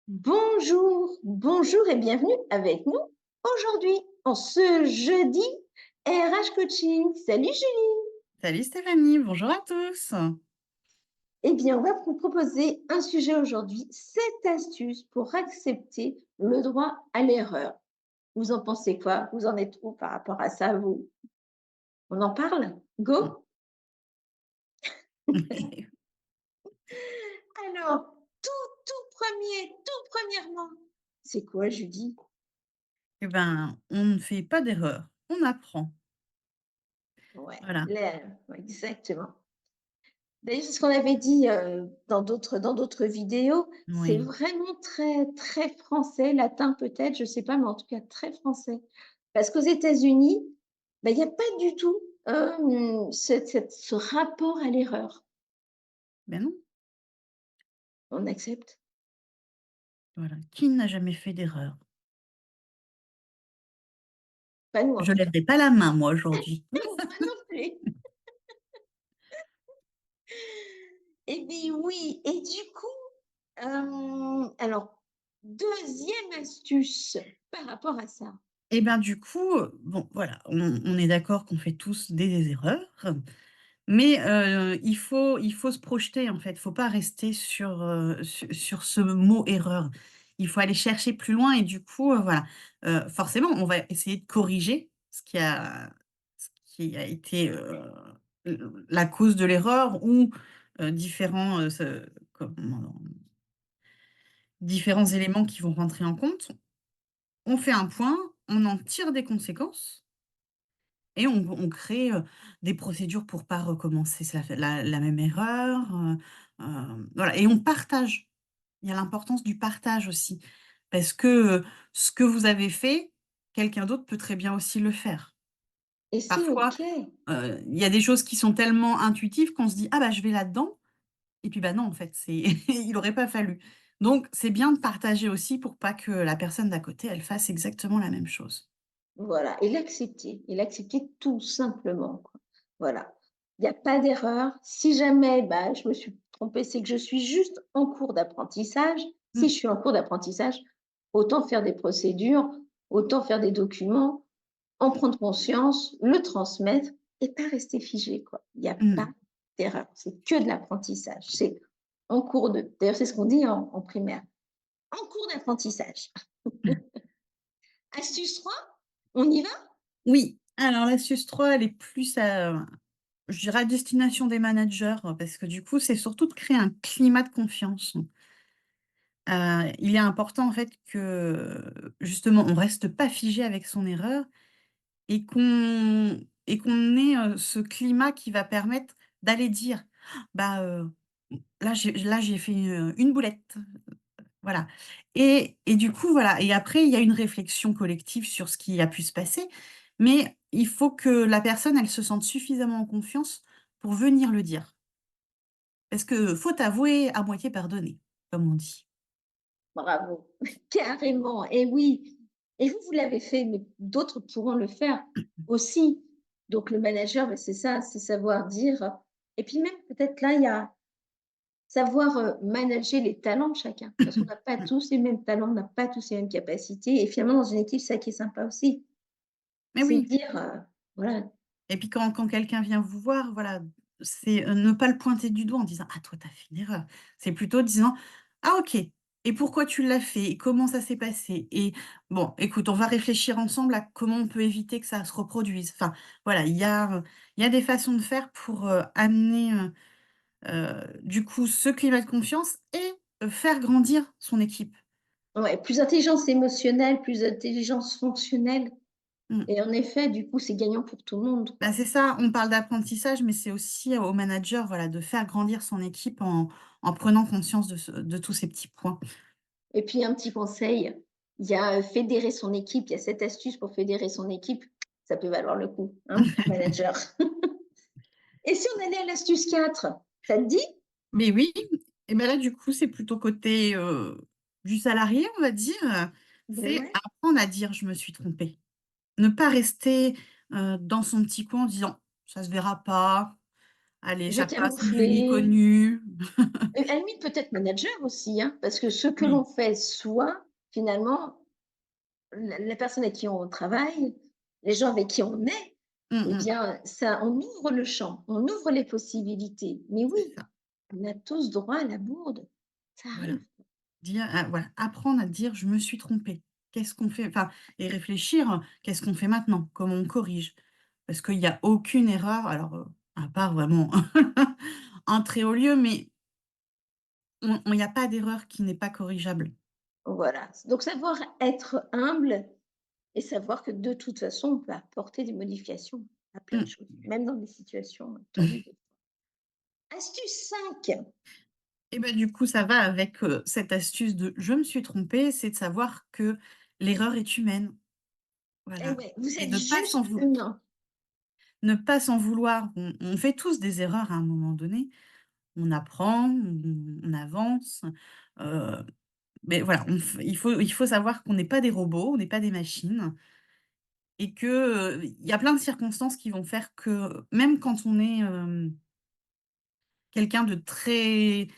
Bonjour, bonjour et bienvenue avec nous aujourd'hui, en ce jeudi RH Coaching. Salut Julie! Salut Stéphanie, bonjour à tous. Eh bien, on va vous proposer un sujet aujourd'hui, 7 astuces pour accepter le droit à l'erreur. Vous en pensez quoi? Vous en êtes où par rapport à ça, vous? On en parle? Mm. Go? Alors, tout premièrement, c'est quoi, Julie? Eh ben, on ne fait pas d'erreur, on apprend. Ouais, Voilà. ouais, exactement. D'ailleurs, c'est ce qu'on avait dit, dans d'autres vidéos. C'est Oui. vraiment très, très français, latin peut-être, je sais pas, mais en tout cas très français. Parce qu'aux États-Unis, bah, il y a pas du tout, ce rapport à l'erreur. Ben non, On accepte. voilà. Qui n'a jamais fait d'erreur? Pas nous, en Je tout cas. lèverai pas la main, moi, aujourd'hui. Moi non plus. Eh bien oui, et du coup, alors, deuxième astuce par rapport à ça. Et ben, du coup, bon, voilà, on est d'accord qu'on fait tous des erreurs, mais il faut se projeter, en fait. Il faut pas rester sur ce mot «erreur». Il faut aller chercher plus loin et du coup, voilà, forcément, on va essayer de corriger ce qui a été, la cause de l'erreur ou différents, différents éléments qui vont rentrer en compte. On fait un point, on en tire des conséquences et on crée, des procédures pour pas recommencer la même erreur, voilà et on partage. Il y a l'importance du partage aussi parce que, ce que vous avez fait, quelqu'un d'autre peut très bien aussi le faire. Et c'est Parfois, OK. il y a des choses qui sont tellement intuitives qu'on se dit: «Ah bah, je vais là-dedans» et puis, bah, non, en fait, c'est il aurait pas fallu. Donc c'est bien de partager aussi pour pas que la personne d'à côté, elle fasse exactement la même chose. Voilà, et l'accepter tout simplement, quoi. Voilà. Il y a pas d'erreur. Si jamais, bah, je me suis trompée, c'est que je suis juste en cours d'apprentissage. Si Mmh, je suis en cours d'apprentissage, autant faire des procédures, autant faire des documents, en prendre conscience, le transmettre et pas rester figé, quoi. Il y a pas mmh, d'erreur. C'est que de l'apprentissage. C'est en cours de d'ailleurs, c'est ce qu'on dit en primaire, en cours d'apprentissage. mmh. Astuce 3, on y va? Oui, alors l'astuce 3, elle est plus je dirais à destination des managers, parce que du coup, c'est surtout de créer un climat de confiance. Il est important en fait que, justement, on reste pas figé avec son erreur et qu'on ait, ce climat qui va permettre d'aller dire: «Bah, là j'ai fait, une boulette». Voilà et du coup, voilà et après il y a une réflexion collective sur ce qui a pu se passer, mais il faut que la personne, elle se sente suffisamment en confiance pour venir le dire. Parce que faute avouée, à moitié pardonnée, comme on dit. Bravo, carrément et oui et vous l'avez fait, mais d'autres pourront le faire aussi. Donc le manager, bah, c'est ça, c'est savoir dire et puis même peut-être là, il y a savoir, manager les talents de chacun. Parce qu'on n'a pas tous les mêmes talents, on n'a pas tous les mêmes capacités et finalement dans une équipe, c'est ça qui est sympa aussi. Mais C'est de oui dire, voilà, et puis quand quelqu'un vient vous voir, voilà, c'est, ne pas le pointer du doigt en disant: «Ah toi, tu as fait une erreur». C'est plutôt disant: «Ah OK et pourquoi tu l'as fait? Et comment ça s'est passé? Et bon, écoute, on va réfléchir ensemble à comment on peut éviter que ça se reproduise». Enfin, voilà, il y a des façons de faire pour, amener, du coup, ce climat de confiance et faire grandir son équipe. ouais, plus intelligence émotionnelle, plus intelligence fonctionnelle Mmh. et en effet, du coup, c'est gagnant pour tout le monde, Bah, quoi. c'est ça, on parle d'apprentissage, mais c'est aussi au manager, voilà, de faire grandir son équipe en prenant conscience de tous ces petits points. Et puis un petit conseil, il y a, fédérer son équipe, il y a cette astuce pour fédérer son équipe, ça peut valoir le coup, hein, manager. Et si on allait à l'astuce 4, ça te dit? Mais oui, et ben là, du coup, c'est plutôt côté, du salarié, on va dire, Ben c'est ouais. apprendre à dire: «Je me suis trompé». Ne pas rester, dans son petit coin en disant: «Ça se verra pas». allez, Je ça passe, un génie camouflé. connu. Et à la limite, peut-être manager aussi, hein, parce que ce que Oui. l'on fait soit, finalement, la personne avec qui on travaille, les gens avec qui on est, Mmh eh mh. bien, ça on ouvre le champ, on ouvre les possibilités. Mais oui, C'est ça, on a tous droit à la bourde, ça voilà. arrive. Dire voilà, apprendre à dire: «Je me suis trompé». Qu'est-ce qu'on fait? Enfin et réfléchir, qu'est-ce qu'on fait maintenant? Comment on corrige? Parce qu'il y a aucune erreur alors, à part vraiment un très haut lieu, mais il y a pas d'erreur qui n'est pas corrigeable. Voilà, donc savoir être humble et savoir que de toute façon, on peut apporter des modifications à plein de Mmh. choses, même dans des situations tendues. Astuce 5. Et bah, du coup, ça va avec, cette astuce de «je me suis trompé», c'est de savoir que l'erreur est humaine, Eh voilà ouais, vous et êtes de pas s'en juste vou humain. ne pas s'en vouloir. On fait tous des erreurs à un moment donné. On apprend, on avance, heu, mais voilà, il faut savoir qu'on n'est pas des robots, on n'est pas des machines et que, il y a plein de circonstances qui vont faire que même quand on est, quelqu'un de très,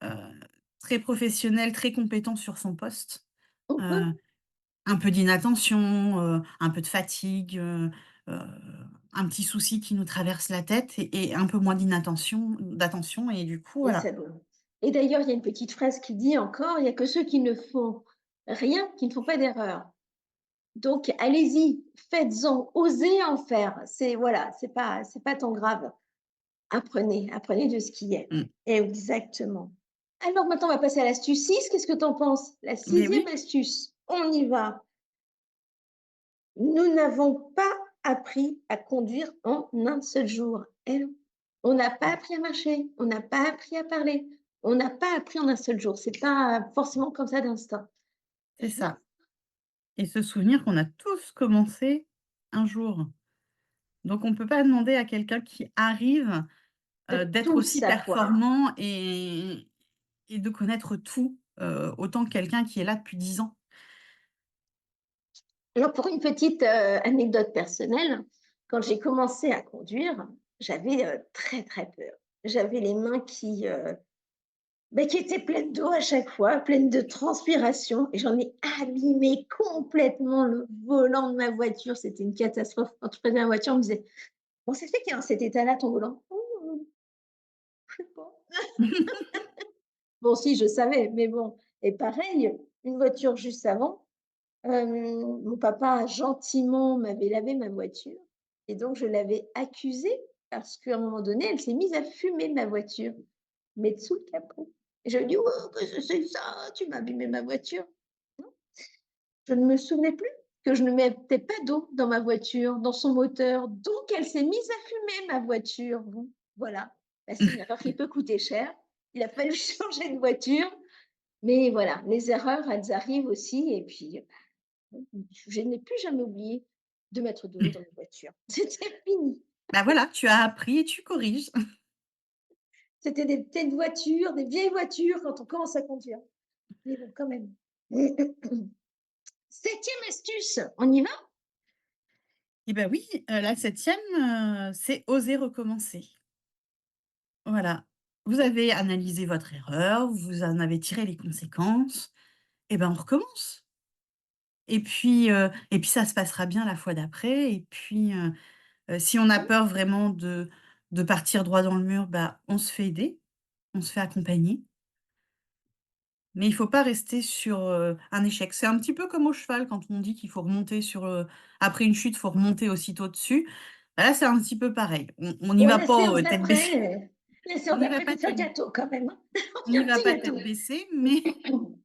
heu, très professionnel, très compétent sur son poste, On peut, heu, un peu d'inattention, un peu de fatigue, heu, un petit souci qui nous traverse la tête et un peu moins d'attention et du coup, et voilà. c'est bon. Et d'ailleurs, il y a une petite phrase qui dit encore: «Il y a que ceux qui ne font rien, qui ne font pas d'erreur». Donc allez-y, faites-en, osez en faire. C'est voilà, c'est pas tant grave. Apprenez, apprenez de ce qui est. Mmh. Exactement. Alors maintenant, on va passer à l'astuce 6. Qu'est-ce que tu en penses? La Mais sixième oui, astuce. On y va. Nous n'avons pas appris à conduire en un seul jour. Eh non. On n'a pas appris à marcher, on n'a pas appris à parler, on n'a pas appris en un seul jour. C'est pas forcément comme ça d'instinct. c'est ça et se souvenir qu'on a tous commencé un jour. Donc on peut pas demander à quelqu'un qui arrive, De d'être tout aussi savoir. performant et de connaître tout, autant que quelqu'un qui est là depuis 10 ans. Alors pour une petite, anecdote personnelle, quand j'ai commencé à conduire, j'avais, très, très peur. J'avais les mains qui étaient pleines d'eau à chaque fois, pleines de transpiration et j'en ai abîmé complètement le volant de ma voiture. C'était une catastrophe. Quand je prenais ma voiture, on me disait: «Bon, ça fait qu'il est en cet état-là ton volant?» «Oh, je sais pas». Bon si, je savais, mais bon et pareil, une voiture juste avant, mon papa gentiment m'avait lavé ma voiture et donc je l'avais accusée parce qu'à un moment donné, elle s'est mise à fumer ma voiture, mais sous le capot. Et je lui ai dit: «Oh, qu'est-ce que c'est ça? Tu m'as abîmé ma voiture». Non, je ne me souvenais plus que je ne mettais pas d'eau dans ma voiture, dans son moteur, donc elle s'est mise à fumer ma voiture. Bon, voilà, bah, c'est une erreur qui peut coûter cher. Il a fallu changer de voiture, mais voilà, les erreurs, elles arrivent aussi et puis je n'ai plus jamais oublié de mettre de l'eau dans mes voitures. C'était fini. Bah, voilà, tu as appris et tu corriges. C'était des petites voitures, des vieilles voitures quand on commence à conduire. Mais bon, quand même. 7e astuce, on y va? Et bah, oui, la 7e, c'est oser recommencer. Voilà. Vous avez analysé votre erreur, vous en avez tiré les conséquences et ben, on recommence et puis ça se passera bien la fois d'après et puis, si on a Mmh. peur vraiment de partir droit dans le mur, bah, on se fait aider, on se fait accompagner, mais il faut pas rester sur, un échec. C'est un petit peu comme au cheval quand on dit qu'il faut remonter après une chute, il faut remonter aussitôt dessus. Bah, là, c'est un petit peu pareil. On n'y Bon, va pas, tête baissée. la On séance n'y va d'après, pas c'est un tête gâteau quand même, hein. On on fait n'y un va petit pas tête gâteau. baissée, mais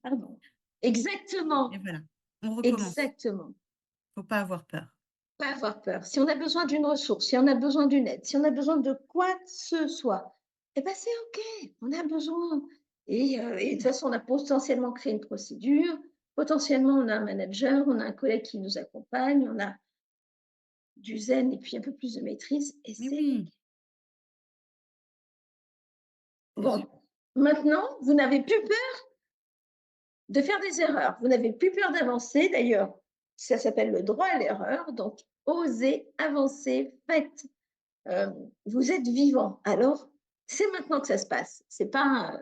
Pardon. mais Exactement, voilà, on recommence. exactement. Faut pas avoir peur. Pas avoir peur. Si on a besoin d'une ressource, si on a besoin d'une aide, si on a besoin de quoi que ce soit, eh ben, c'est OK, on a besoin et de toute façon, on a potentiellement créé une procédure, potentiellement, on a un manager, on a un collègue qui nous accompagne, on a du zen et puis un peu plus de maîtrise et Mais c'est OK. oui, c'est Bon, sûr. maintenant, vous n'avez plus peur de faire des erreurs, vous n'avez plus peur d'avancer. D'ailleurs, ça s'appelle le droit à l'erreur, donc osez avancer, faites. Vous êtes vivant, alors C'est maintenant que ça se passe. C'est pas,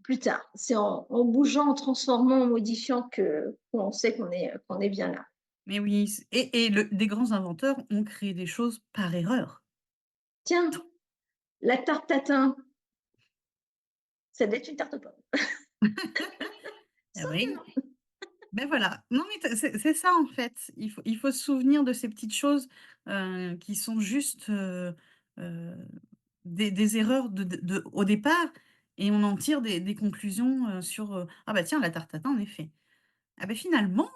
plus tard. C'est en bougeant, en transformant, en modifiant que qu'on sait qu'on est bien là. Mais oui, des grands inventeurs ont créé des choses par erreur. Tiens, la tarte tatin, ça doit être une tarte aux pommes. Eh oui. Simplement. Ben voilà. Non, mais c'est ça, en fait. Il faut se souvenir de ces petites choses, qui sont juste, heu, des erreurs au départ et on en tire des conclusions, sur, «Ah bah tiens, la tarte tatin, en effet. Ah beh, finalement,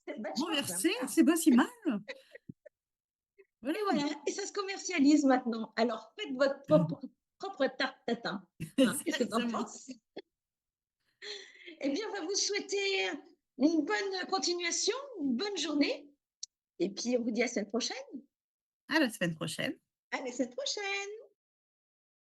C'est vachement renverser, sympa. c'est pas si mal». Et Voilà. voilà, et ça se commercialise maintenant. Alors faites votre propre tarte tatin, hein. Qu'est-ce que tu en Exactement. penses? Eh bien, on va vous souhaiter une bonne continuation, une bonne journée et puis on vous dit à la semaine prochaine. À la semaine prochaine. À la semaine prochaine!